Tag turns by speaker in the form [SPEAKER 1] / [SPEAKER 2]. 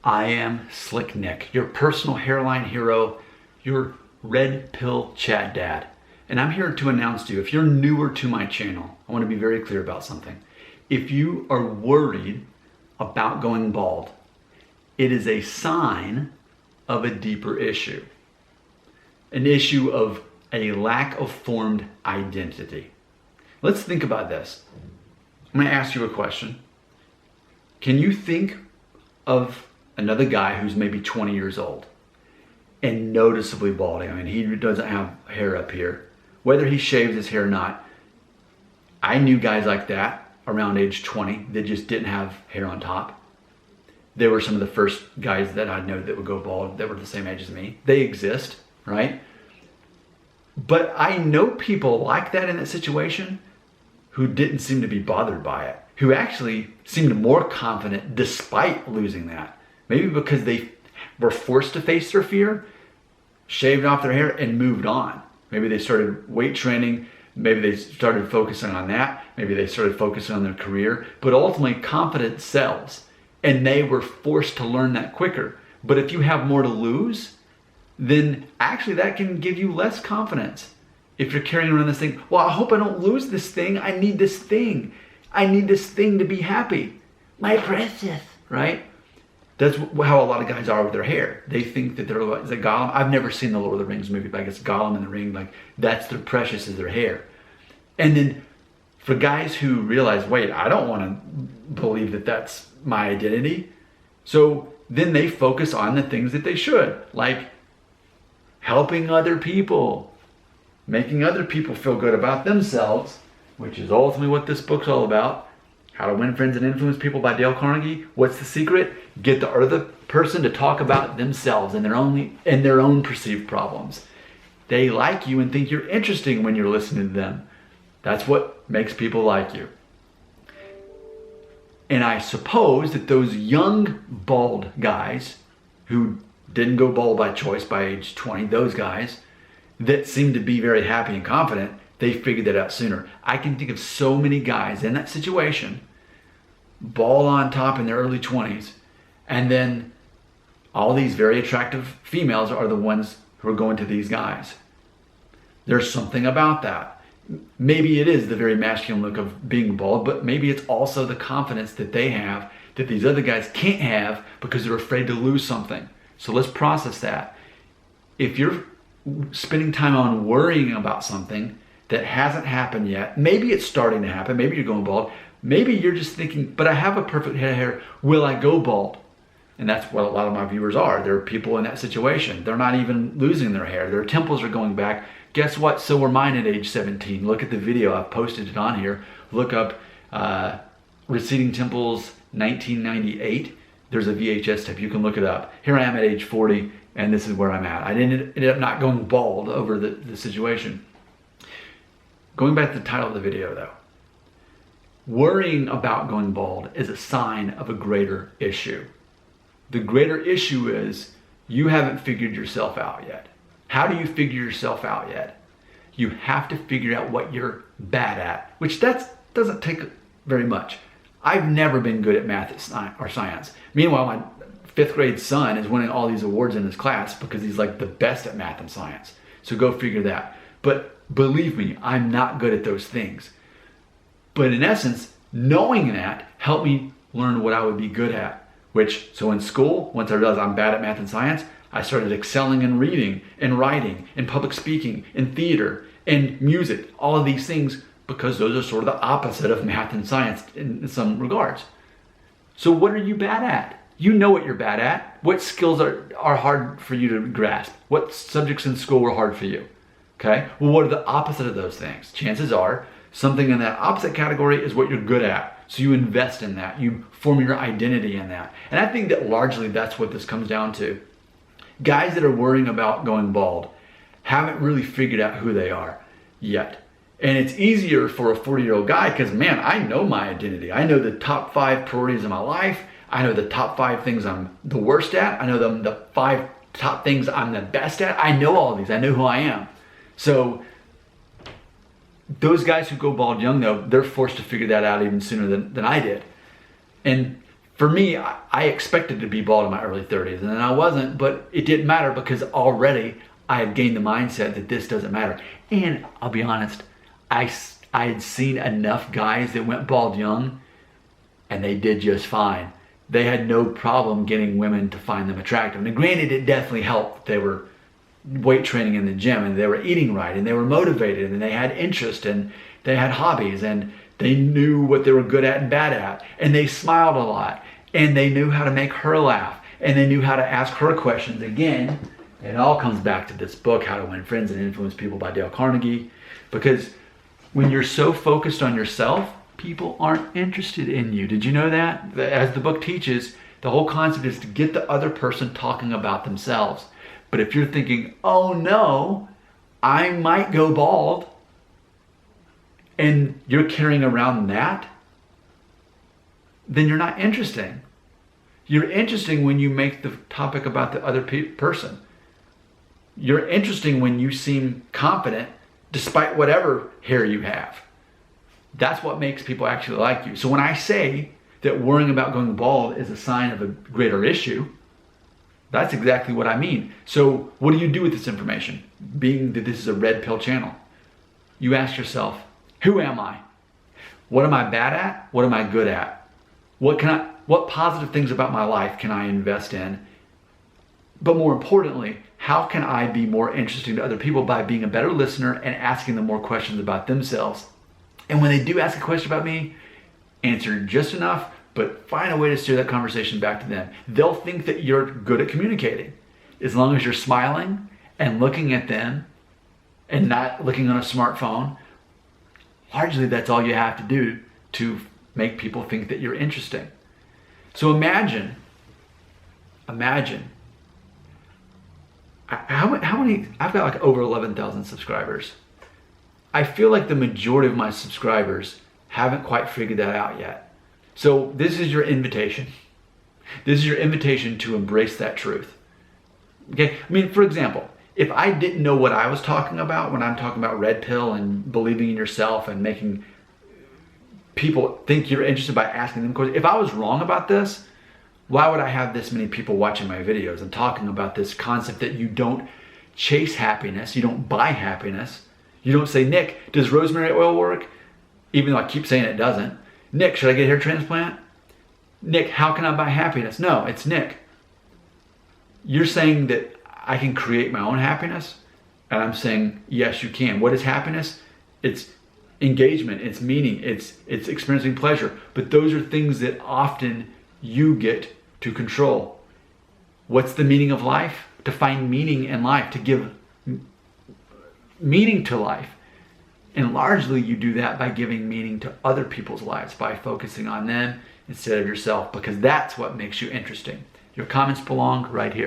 [SPEAKER 1] I am Slick Nick, your personal hairline hero, your red pill Chad dad. And I'm here to announce to you, if you're newer to my channel, I want to be very clear about something. If you are worried about going bald, it is a sign of a deeper issue. An issue of a lack of formed identity. Let's think about this. I'm going to ask you a question. Can you think of another guy who's maybe 20 years old and noticeably balding? I mean, he doesn't have hair up here. Whether he shaves his hair or not, I knew guys like that around age 20 that just didn't have hair on top. They were some of the first guys that I know that would go bald that were the same age as me. They exist, right? But I know people like that in that situation who didn't seem to be bothered by it, who actually seemed more confident despite losing that. Maybe because they were forced to face their fear, shaved off their hair, and moved on. Maybe they started weight training. Maybe they started focusing on that. Maybe they started focusing on their career. But ultimately, confidence sells. And they were forced to learn that quicker. But if you have more to lose, then actually that can give you less confidence. If you're carrying around this thing, well, I hope I don't lose this thing. I need this thing. I need this thing to be happy. My precious, right? That's how a lot of guys are with their hair. They think that they're like Gollum. I've never seen the Lord of the Rings movie, but I guess Gollum in the ring, like that's their precious is their hair. And then for guys who realize, wait, I don't want to believe that that's my identity. So then they focus on the things that they should, like helping other people, making other people feel good about themselves, which is ultimately what this book's all about. How to Win Friends and Influence People by Dale Carnegie. What's the secret? Get the other person to talk about themselves and their own perceived problems. They like you and think you're interesting when you're listening to them. That's what makes people like you. And I suppose that those young bald guys who didn't go bald by choice by age 20, those guys that seem to be very happy and confident, they figured that out sooner. I can think of so many guys in that situation, bald on top in their early 20s, and then all these very attractive females are the ones who are going to these guys. There's something about that. Maybe it is the very masculine look of being bald, but maybe it's also the confidence that they have that these other guys can't have because they're afraid to lose something. So let's process that. If you're spending time on worrying about something that hasn't happened yet, maybe it's starting to happen, maybe you're going bald, maybe you're just thinking, but I have a perfect head of hair, will I go bald? And that's what a lot of my viewers are. There are people in that situation. They're not even losing their hair. Their temples are going back. Guess what? So were mine at age 17. Look at the video. I've posted it on here. Look up Receding Temples 1998. There's a VHS tape. You can look it up. Here I am at age 40, and this is where I'm at. I ended up not going bald over the situation. Going back to the title of the video, though. Worrying about going bald is a sign of a greater issue. The greater issue is you haven't figured yourself out yet. How do you figure yourself out yet? You have to figure out what you're bad at, which doesn't take very much. I've never been good at math or science. Meanwhile, my 5th grade son is winning all these awards in his class because he's like the best at math and science. So go figure that. But believe me, I'm not good at those things. But in essence, knowing that helped me learn what I would be good at. So in school, once I realized I'm bad at math and science, I started excelling in reading and writing and public speaking and theater and music, all of these things, because those are sort of the opposite of math and science in some regards. So what are you bad at? You know what you're bad at. What skills are hard for you to grasp? What subjects in school were hard for you? Okay, well, what are the opposite of those things? Chances are something in that opposite category is what you're good at. So you invest in that. You form your identity in that. And I think that largely that's what this comes down to. Guys that are worrying about going bald haven't really figured out who they are yet. And it's easier for a 40-year-old guy because, man, I know my identity. I know the top 5 priorities of my life. I know the top 5 things I'm the worst at. I know the 5 top things I'm the best at. I know all of these. I know who I am. So those guys who go bald young, though, they're forced to figure that out even sooner than I did. And For me, I expected to be bald in my early 30s, and then I wasn't, but it didn't matter because already I had gained the mindset that this doesn't matter. And I'll be honest, I had seen enough guys that went bald young and they did just fine. They had no problem getting women to find them attractive. And granted, it definitely helped. They were weight training in the gym and they were eating right and they were motivated and they had interest and they had hobbies and they knew what they were good at and bad at, and they smiled a lot and they knew how to make her laugh and they knew how to ask her questions. Again, it all comes back to this book, How to Win Friends and Influence People by Dale Carnegie, because when you're so focused on yourself, people aren't interested in you. Did you know that? As the book teaches, the whole concept is to get the other person talking about themselves. But if you're thinking, oh no, I might go bald, and you're carrying around that, then you're not interesting. You're interesting when you make the topic about the other person. You're interesting when you seem confident despite whatever hair you have. That's what makes people actually like you. So when I say that worrying about going bald is a sign of a greater issue, that's exactly what I mean. So what do you do with this information? Being that this is a red pill channel, you ask yourself, who am I? What am I bad at? What am I good at? What positive things about my life can I invest in? But more importantly, how can I be more interesting to other people by being a better listener and asking them more questions about themselves? And when they do ask a question about me, answer just enough, but find a way to steer that conversation back to them. They'll think that you're good at communicating. As long as you're smiling and looking at them and not looking on a smartphone, largely that's all you have to do to make people think that you're interesting. So imagine, how many, I've got like over 11,000 subscribers. I feel like the majority of my subscribers haven't quite figured that out yet. So this is your invitation. This is your invitation to embrace that truth. Okay, I mean, for example, if I didn't know what I was talking about when I'm talking about red pill and believing in yourself and making people think you're interested by asking them questions, if I was wrong about this, why would I have this many people watching my videos and talking about this concept that you don't chase happiness, you don't buy happiness. You don't say, Nick, does rosemary oil work? Even though I keep saying it doesn't. Nick, should I get a hair transplant? Nick, how can I buy happiness? No, it's Nick. You're saying that I can create my own happiness? And I'm saying, yes, you can. What is happiness? It's engagement, it's meaning, it's experiencing pleasure. But those are things that often you get to control. What's the meaning of life? To find meaning in life, to give meaning to life. And largely you do that by giving meaning to other people's lives, by focusing on them instead of yourself, because that's what makes you interesting. Your comments belong right here.